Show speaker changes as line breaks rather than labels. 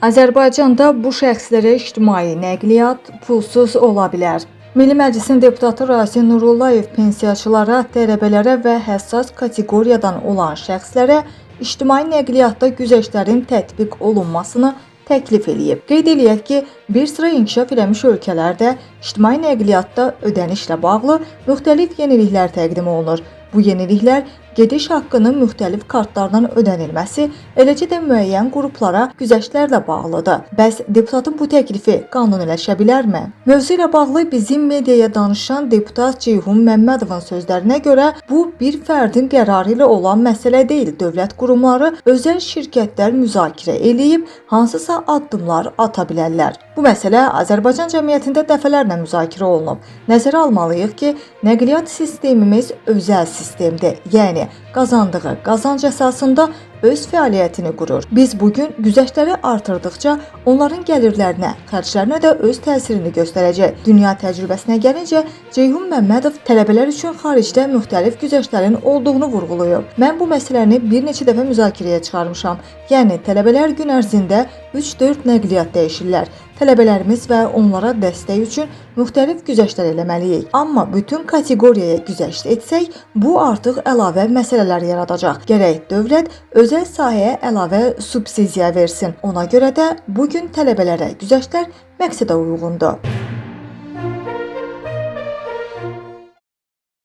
Azərbaycanda bu şəxslərə ictimai nəqliyyat pulsuz ola bilər. Milli Məclisin deputatı Rasim Nurullayev pensiyaçılara, tələbələrə və həssas kateqoriyadan olan şəxslərə ictimai nəqliyyatda güzəştlərin tətbiq olunmasını təklif edib. Qeyd eləyək ki, bir sıra inkişaf eləmiş ölkələrdə ictimai nəqliyyatda ödənişlə bağlı müxtəlif yeniliklər təqdim olunur. Bu yeniliklər gediş haqqının müxtəlif kartlardan ödənilməsi, eləcə də müəyyən qruplara güzəştlərlə bağlıdır. Bəs deputatın bu təklifi qanuniləşə bilərmi? Mövzu ilə bağlı bizim mediaya danışan deputat Ceyhun Məmmədovun sözlərinə görə bu bir fərdin qərarı ilə olan məsələ deyil. Dövlət qurumları, özəl şirkətlər müzakirə eləyib hansısa addımlar ata bilərlər. Bu məsələ Azərbaycan cəmiyyətində dəfələrlə müzakirə olunub. Nəzərə almalıyıq ki, nəqliyyat sistemimiz özəl sistemdir. Yəni qazandığı qazanc əsasında öz fəaliyyətini qurur. Biz bugün güzəştləri artırdıqca onların gəlirlərinə, xərclərinə də öz təsirini göstərəcək. Dünya təcrübəsinə gəlincə, Ceyhun Məmmədov tələbələr üçün xaricdə müxtəlif güzəştlərin olduğunu vurğulayıb. Mən bu məsələni bir neçə dəfə müzakirəyə çıxarmışam. Yəni tələbələr gün ərzində 3-4 nəqliyyat dəyişirlər. Tələbələrimiz və onlara dəstək üçün müxtəlif güzəştlər eləməliyik. Amma bütün kateqoriyaya güzəşt etsək, bu artıq əlavə məsələlər yaradacaq. Gərək dövlət özəl sahəyə əlavə subsidiya versin. Ona görə də bugün tələbələrə güzəştlər məqsədə uyğundur.